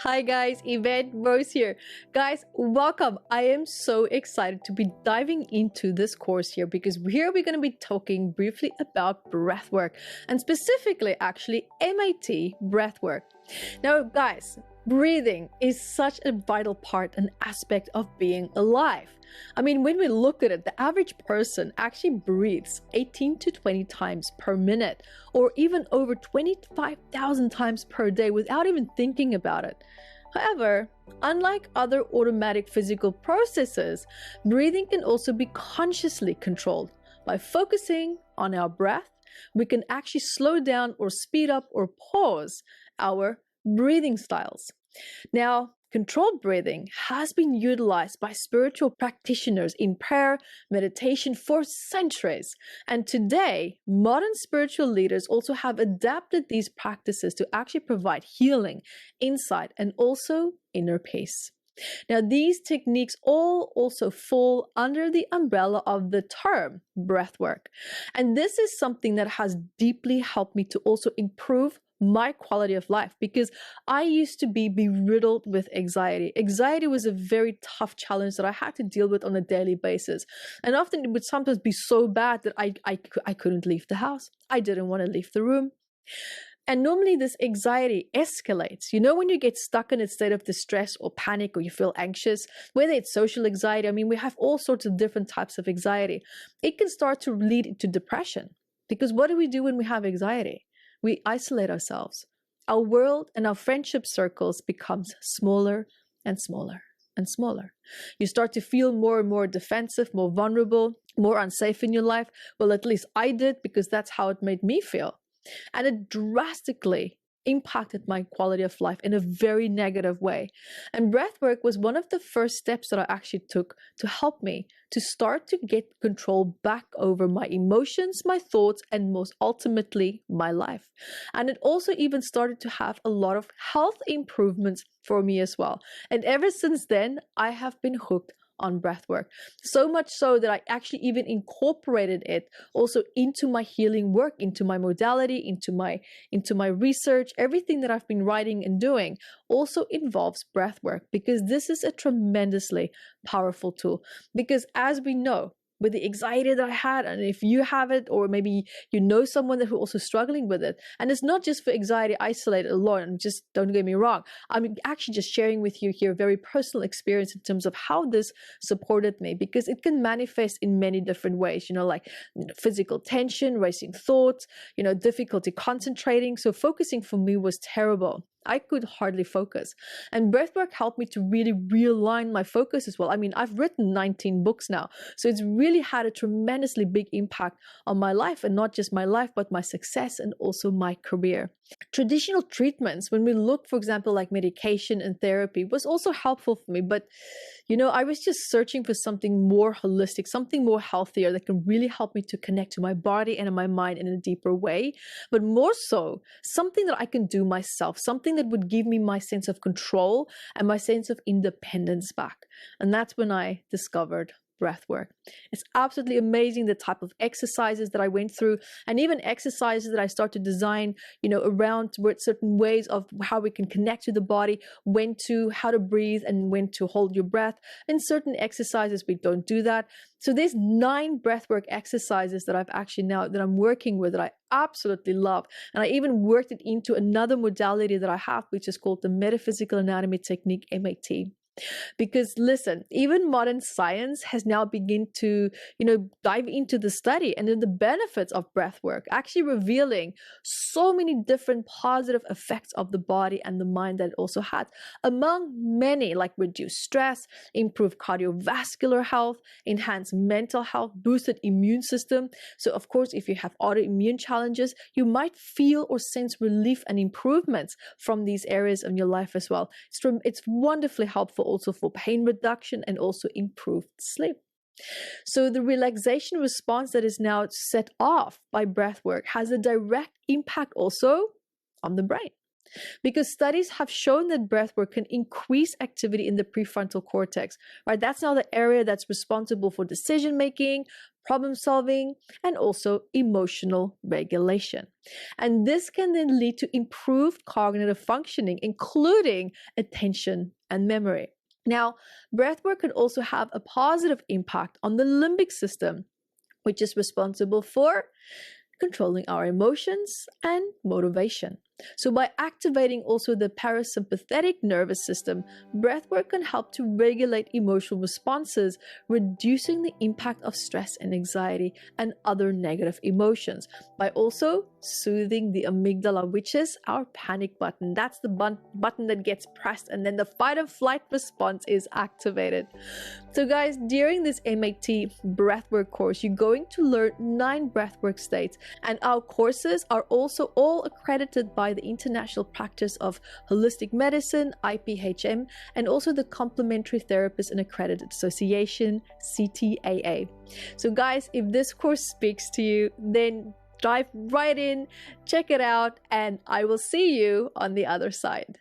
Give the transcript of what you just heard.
Hi guys, Evette Rose here. Guys, welcome. I am so excited to be diving into this course here because here we're going to be talking briefly about breathwork and specifically actually MAT breathwork. Now guys, breathing is such a vital part and aspect of being alive. I mean, when we look at it, the average person actually breathes 18 to 20 times per minute, or even over 25,000 times per day without even thinking about it. However, unlike other automatic physical processes, breathing can also be consciously controlled. By focusing on our breath, we can actually slow down or speed up or pause our breathing styles. Now, controlled breathing has been utilized by spiritual practitioners in prayer, meditation for centuries. And today, modern spiritual leaders also have adapted these practices to actually provide healing, insight, and also inner peace. Now, these techniques all also fall under the umbrella of the term breathwork. And this is something that has deeply helped me to also improve my quality of life because I used to be riddled with anxiety. Anxiety was a very tough challenge that I had to deal with on a daily basis. And often it would sometimes be so bad that I couldn't leave the house. I didn't want to leave the room. And normally this anxiety escalates. You know, when you get stuck in a state of distress or panic or you feel anxious, whether it's social anxiety, I mean, we have all sorts of different types of anxiety. It can start to lead into depression because what do we do when we have anxiety? We isolate ourselves. Our world and our friendship circles becomes smaller and smaller and smaller. You start to feel more and more defensive, more vulnerable, more unsafe in your life. Well, at least I did because that's how it made me feel. And it drastically impacted my quality of life in a very negative way. And breathwork was one of the first steps that I actually took to help me to start to get control back over my emotions, my thoughts, and most ultimately my life. And it also even started to have a lot of health improvements for me as well. And ever since then, I have been hooked on breathwork. So much so that I actually even incorporated it also into my healing work, into my modality, into my research. Everything that I've been writing and doing also involves breathwork because this is a tremendously powerful tool. Because as we know, with the anxiety that I had, and if you have it, or maybe you know someone who's also struggling with it, and it's not just for anxiety isolated alone, and just don't get me wrong, I'm actually just sharing with you here a very personal experience in terms of how this supported me, because it can manifest in many different ways, like physical tension, racing thoughts, difficulty concentrating. So focusing for me was terrible. I could hardly focus. And breathwork helped me to really realign my focus as well. I mean, I've written 19 books now. So it's really had a tremendously big impact on my life, and not just my life, but my success and also my career. Traditional treatments, when we look, for example, like medication and therapy, was also helpful for me. But, I was just searching for something more holistic, something more healthier that can really help me to connect to my body and my mind in a deeper way. But more so, something that I can do myself, something that would give me my sense of control and my sense of independence back. And that's when I discovered breathwork. It's absolutely amazing the type of exercises that I went through, and even exercises that I start to design, around certain ways of how we can connect to the body, how to breathe and when to hold your breath. And certain exercises, we don't do that. So there's 9 breathwork exercises that I'm working with that I absolutely love. And I even worked it into another modality that I have, which is called the Metaphysical Anatomy Technique, MAT. Because listen, even modern science has now begun to, dive into the study and then the benefits of breath work, actually revealing so many different positive effects of the body and the mind that it also had, among many, like reduced stress, improved cardiovascular health, enhanced mental health, boosted immune system. So of course, if you have autoimmune challenges, you might feel or sense relief and improvements from these areas of your life as well. It's wonderfully helpful also for pain reduction and also improved sleep. So the relaxation response that is now set off by breathwork has a direct impact also on the brain. because studies have shown that breathwork can increase activity in the prefrontal cortex, right? That's now the area that's responsible for decision making, problem solving, and also emotional regulation. And this can then lead to improved cognitive functioning, including attention and memory. Now, breathwork can also have a positive impact on the limbic system, which is responsible for controlling our emotions and motivation. So by activating also the parasympathetic nervous system, breathwork can help to regulate emotional responses, reducing the impact of stress and anxiety and other negative emotions by also soothing the amygdala, which is our panic button. That's the button that gets pressed and then the fight or flight response is activated. So guys, during this MAT breathwork course, you're going to learn 9 breathwork states, and our courses are also all accredited by the International Practice of Holistic Medicine, IPHM, and also the Complementary Therapist and Accredited Association, CTAA. So guys, if this course speaks to you, then dive right in, check it out, and I will see you on the other side.